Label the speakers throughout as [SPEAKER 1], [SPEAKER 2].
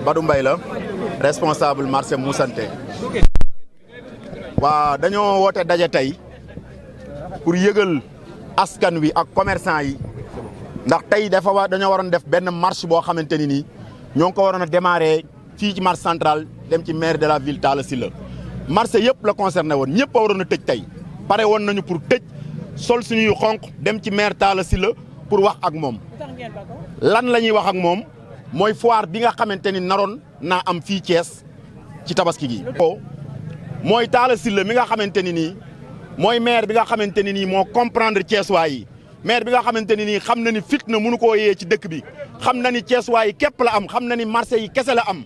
[SPEAKER 1] Badou Mbaye la responsable marché Moussante. waa dañoo woote daje tey pour yëgal askan wi ak commerçant yi ndax tey dañoo waroon def benn marche boo xamante ni nii ñoo ngi ko waroon a démarrer fii ci marché central dem ci maire de la ville Talla Sylla marché yëpp la concerné woon ñëpp a waroon a tëj tey pare woon nañu pour tëj sol suñuy xonq dem ci maire Talla Sylla pour wax ak moom lan la ñuy wax ak moom mooy foire bi nga xamante ni naroon naa am fii Thiès ci tabaski gi mooy Talla Sylla mi nga xamante ni nii mooy maire bi nga xamante ni nii moo comprendre Thiessois yi maire bi nga xamante ni nii xam na ni fitna mënu koo yee ci dëkk bi xam na ni Thiessois yi képp la am xam na ni marché yi kese la am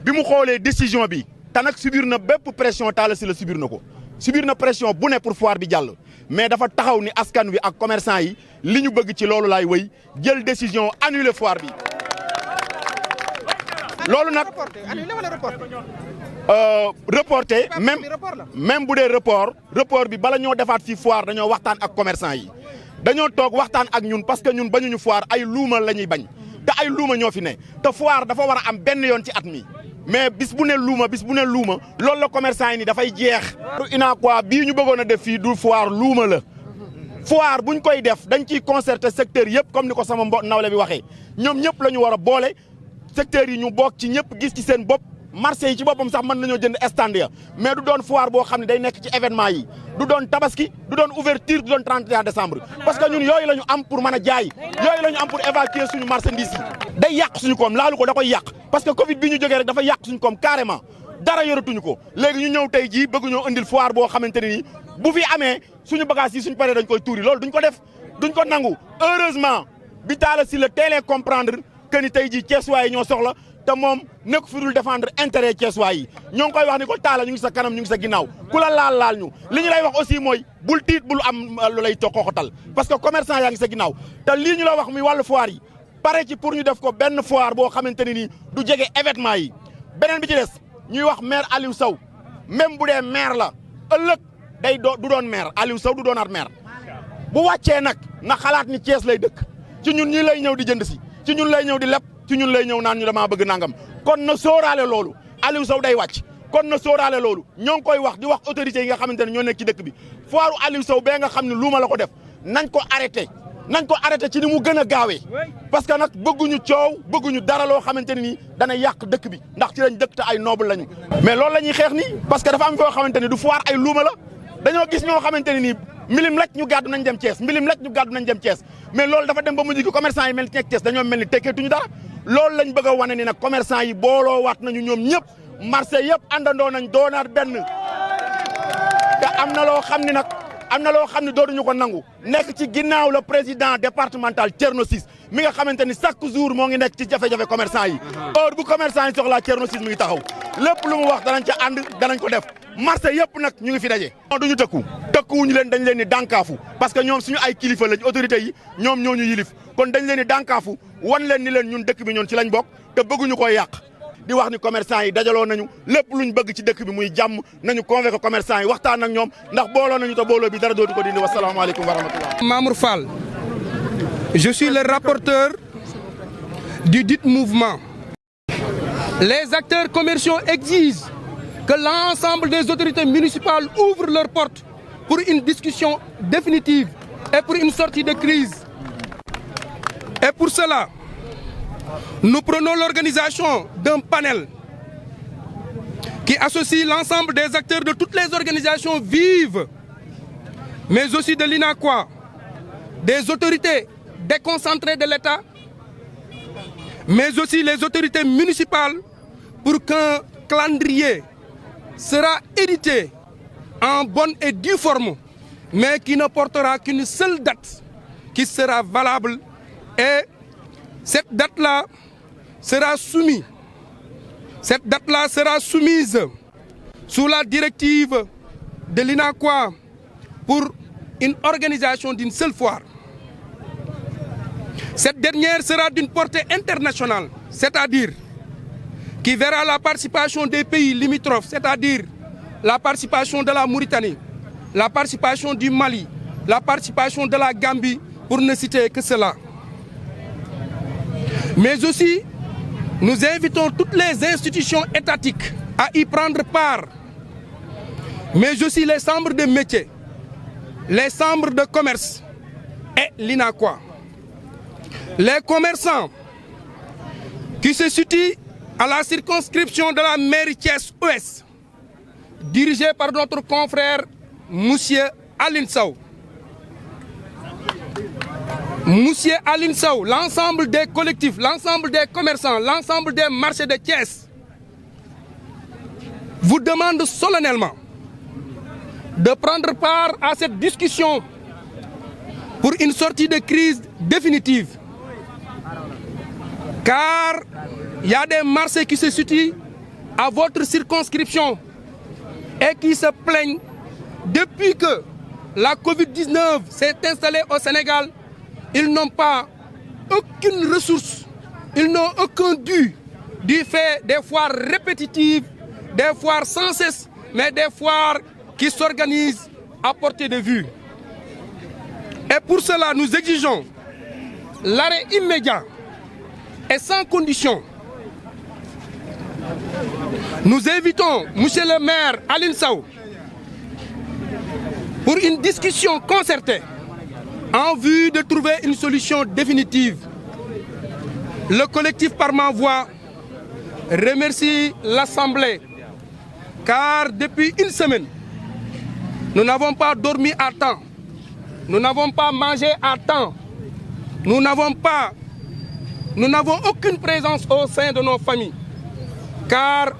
[SPEAKER 1] bi mu xoolee décision bi te nag subir na bépp pression Talla Sylla subir na ko subir na pression bu ne pour foire bi jàll mais dafa taxaw ni askan wi ak commerçant yi li ñu bëgg ci loolu laay wëy jël décision annuler foire bi loolu nag reporté même bu dee report bi bala ñoo defaat fii foire dañoo waxtaan ak commerçant yi dañoo toog waxtaan ak ñun parce que ñun bañuñu foire ay luuma la ñuy bañ te ay luuma ñoo fi ne te foire dafa war a am benn yoon ci at mi mais bis bu ne luuma loolu la commerçant yi ni dafay jeex. UNACOIS bii ñu bëggoon a def fii du foire luuma la foire buñ koy def dañ ciy concerter secteur yëpp comme ni ko sama nawle bi waxee ñoom ñëpp la ñu war a boole secteurs yi ñu bokk ci ñëpp gis ci seen bopp marché yi ci boppam sax mën nañoo jënd stand ya mais du doon foire boo xam ne day nekk ci événement yi du doon tabaski du doon ouverture du doon 31 décembre parce que ñun yooyu la ñu am pour mën a jaay yooyu la ñu am pour évacuer suñu marchandise yi day yàq suñu koom laalu ko da koy yàq parce que Covid bi ñu jógee rek dafa yàq suñu koom carrément dara yoratuñu ko léegi ñu ñëw tey jii bëgg ñoo indil foire boo xamante ne nii bu fi amee suñu bagage yi suñu paree dañ koy tuuri loolu duñ ko def duñ ko nangu heureusement bi Talla Sylla teelee comprendre que ni tey jii Thiessois yi ñoo soxla te moom nekk fi dul défendre intérêt Thiessois yi ñoo ngi koy wax ni ko Talla ñu ngi sa kanam ñu ngi sa ginnaaw ku la laal ñu li ñu lay wax aussi mooy bul tiit bul am lu lay xooxatal parce que commerçant yaa ngi sa ginnaaw te lii ñu la wax muy wàllu foire yi pare ci pour ñu def ko benn foire boo xamante ne nii du jege événement yi beneen bi ci des ñuy wax maire Aliou Sow même bu dee maire la ëllëg du doon maire Aliou Sow du doonaat maire bu wàccee nag na xalaat ni Thiès lay dëkk ci ñun ñii lay ñëw di jënd si ci ñun lay ñëw di leb ci ñun lay ñëw naan ñu damaa bëgg nangam kon na sóoraale loolu Aliou Sow day wàcc kon na sóoraale loolu ñoo ngi koy wax di wax autorités yi nga xamante ne ñoo nekk ci dëkk bi foiru Aliou Sow bee nga xam ne luuma la ko def nañ ko arrêté ci ni mu gën a gaawee parce que nag bëgguñu coow bëgguñu dara loo xamante ne nii dana yàq dëkk bi ndax ci lañ dëkk te ay noble lañu mais loolu la ñuy xeex nii parce que dafa am foo xamante ne du foire ay luuma la dañoo gis ñoo xamante ne nii mbilim laj ñu gàddu nañ dem Thiès mbilim laj ñu gàddu nañ dem Thiès mais loolu dafa dem ba mujj gi commerçant yi mel ni nekk Thiès dañoo mel ni tekkeetuñu dara loolu lañ bëgg a wane ni nag commerçant yi booloo waat nañu ñoom ñëpp marché yëpp àndandoo nañ doonaat benn te am na loo xam ne dootuñu ko nangu nekk ci ginnaaw le président départemental Thierno Ciss mi nga xamante ni chaque jour moo ngi nekk ci jafe-jafe commerçant yi heure bu commerçant yi soxlaa Thierno Ciss mi ngi taxaw lépp lu mu wax danañ ca ànd danañ ko def marché yëpp nag ñu ngi fi daje. duñu tëkkuwuñu leen dañ leen ni dànkaafu parce que ñoom suñu ay kilifa lañ autorités yi ñoom ñoo ñu yilif kon dañ leen ni dànkaafu wan leen ni leen ñun dëkk bi ñoon ci lañ bokk te bëgguñu koy yàq di wax ni commerçant yi dajaloo nañu lépp luñ bëgg ci dëkk bi muy jàmm nañu convaincre commerçant yi waxtaan ak ñoom ndax booloo nañu te booloo bi dara dootu ko dindi wasalaamaaleykum wa rahmatullah.
[SPEAKER 2] Mamour Fall, je suis le rapporteur du dit mouvement. Les acteurs commerciaux exigent que l'ensemble des autorités municipales ouvrent leurs portes pour une discussion définitive et pour une sortie de crise. Et pour cela, nous prenons l'organisation d'un panel qui associe l'ensemble des acteurs de toutes les organisations vives, mais aussi de l'UNACOIS, des autorités déconcentrées de l'État, mais aussi les autorités municipales, pour qu'un calendrier sera édité en bonne et due forme, mais qui ne portera qu'une seule date qui sera valable. Et cette date-là sera soumise. Cette date-là sera soumise sous la directive de l'UNACOIS pour une organisation d'une seule foire. Cette dernière sera d'une portée internationale, c'est-à-dire qui verra la participation des pays limitrophes, c'est-à-dire la participation de la Mauritanie, la participation du Mali, la participation de la Gambie, pour ne citer que cela. Mais aussi Nous invitons toutes les institutions étatiques à y prendre part, mais aussi les chambres de métiers, les chambres de commerce et l'INACOA. Les commerçants qui se situent à la circonscription de la mairie Thiès-Ouest, dirigée par notre confrère Monsieur Aline Sow. Monsieur Aline Sow, l'ensemble des collectifs, l'ensemble des commerçants, l'ensemble des marchés de Thiès vous demande solennellement de prendre part à cette discussion pour une sortie de crise définitive. Car il y a des marchés qui se situent à votre circonscription et qui se plaignent depuis que la Covid-19 s'est installée au Sénégal. Ils n'ont pas aucune ressource, ils n'ont aucun dû du fait des foires répétitives, des foires sans cesse, mais des foires qui s'organisent à portée de vue. Et pour cela, nous exigeons l'arrêt immédiat et sans condition. Nous invitons Monsieur le maire Aline Sow pour une discussion concertée en vue de trouver une solution définitive. Le collectif Par ma voix remercie l'Assemblée car depuis une semaine, nous n'avons pas dormi à temps, nous n'avons pas mangé à temps, nous n'avons aucune présence au sein de nos familles car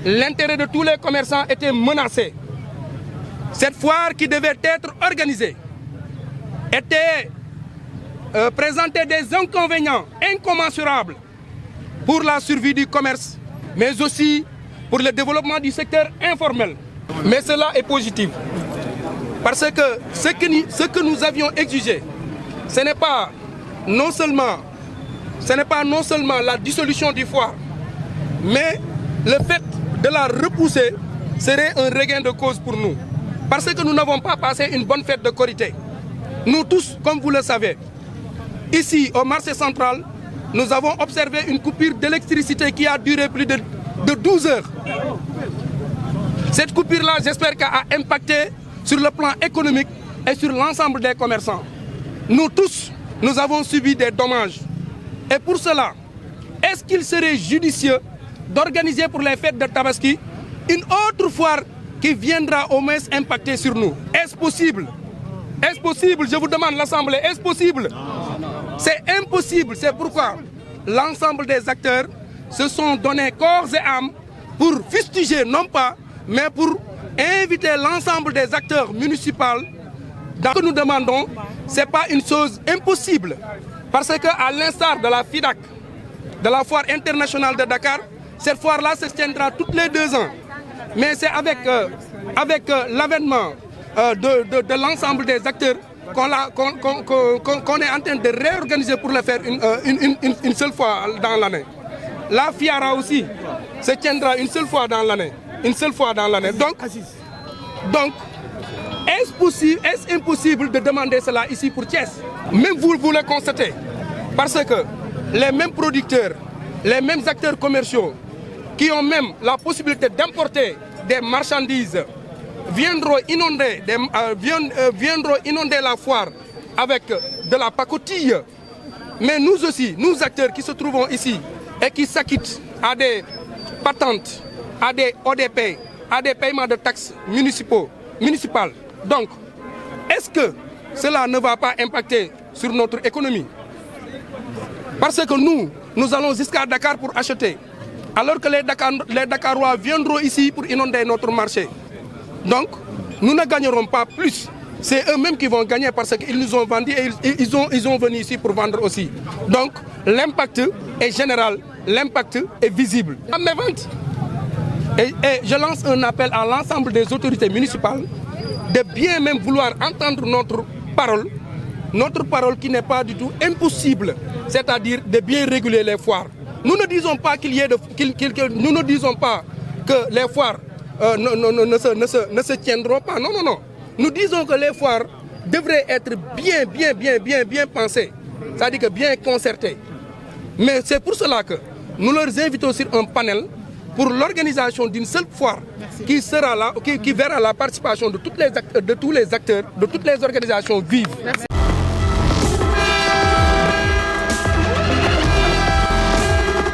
[SPEAKER 2] l'intérêt de tous les commerçants était menacé. Cette foire qui devait être organisée présentait des inconvénients incommensurables pour la survie du commerce, mais aussi pour le développement du secteur informel. Mais cela est positif, parce que ce que nous avions exigé, ce n'est pas non seulement la dissolution du foire, mais le fait de la repousser serait un regain de cause pour nous. Parce que nous n'avons pas passé une bonne fête de Korité. Nous tous, comme vous le savez, ici au marché central, nous avons observé une coupure d'électricité qui a duré plus de 12 heures. Cette coupure-là, j'espère qu'elle a impacté sur le plan économique et sur l'ensemble des commerçants. Nous tous, nous avons subi des dommages. Et pour cela, est-ce qu'il serait judicieux d'organiser pour les fêtes de Tabaski une autre foire qui viendra au moins impacter sur nous? Est-ce possible? Est-ce possible? Je vous demande l'Assemblée, est-ce possible? C'est impossible, c'est pourquoi l'ensemble des acteurs se sont donnés corps et âme pour fustiger, non pas, mais pour inviter l'ensemble des acteurs municipaux. Dans ce que nous demandons, ce n'est pas une chose impossible, parce qu'à l'instar de la FIDAC, de la foire internationale de Dakar, cette foire-là se tiendra tous les 2 ans. Mais c'est avec l'avènement de l'ensemble des acteurs qu'on est en train de réorganiser pour le faire une seule fois dans l'année. La FIARA aussi se tiendra une seule fois dans l'année. Donc, est-ce impossible de demander cela ici pour Thiès? Même vous le constatez. Parce que les mêmes producteurs, les mêmes acteurs commerciaux qui ont même la possibilité d'importer des marchandises viendront inonder la foire avec de la pacotille. Mais nous aussi, nous acteurs qui se trouvons ici et qui s'acquittent à des patentes, à des ODP, à des paiements de taxes municipales. Donc, est-ce que cela ne va pas impacter sur notre économie? Parce que nous allons jusqu'à Dakar pour acheter, alors que les Dakarois viendront ici pour inonder notre marché. Donc, nous ne gagnerons pas plus. C'est eux-mêmes qui vont gagner parce qu'ils nous ont vendu et ils ont venu ici pour vendre aussi. Donc, l'impact est général, l'impact est visible. À mes ventes. Et je lance un appel à l'ensemble des autorités municipales de bien même vouloir entendre notre parole qui n'est pas du tout impossible, c'est-à-dire de bien réguler les foires. Nous ne disons pas nous ne disons pas que les foires ne se tiendront pas. Non, non, non. Nous disons que les foires devraient être bien pensées, c'est-à-dire que bien concertées. Mais c'est pour cela que nous leur invitons sur un panel pour l'organisation d'une seule foire qui sera là, qui verra la participation de tous les acteurs, de toutes les organisations vives.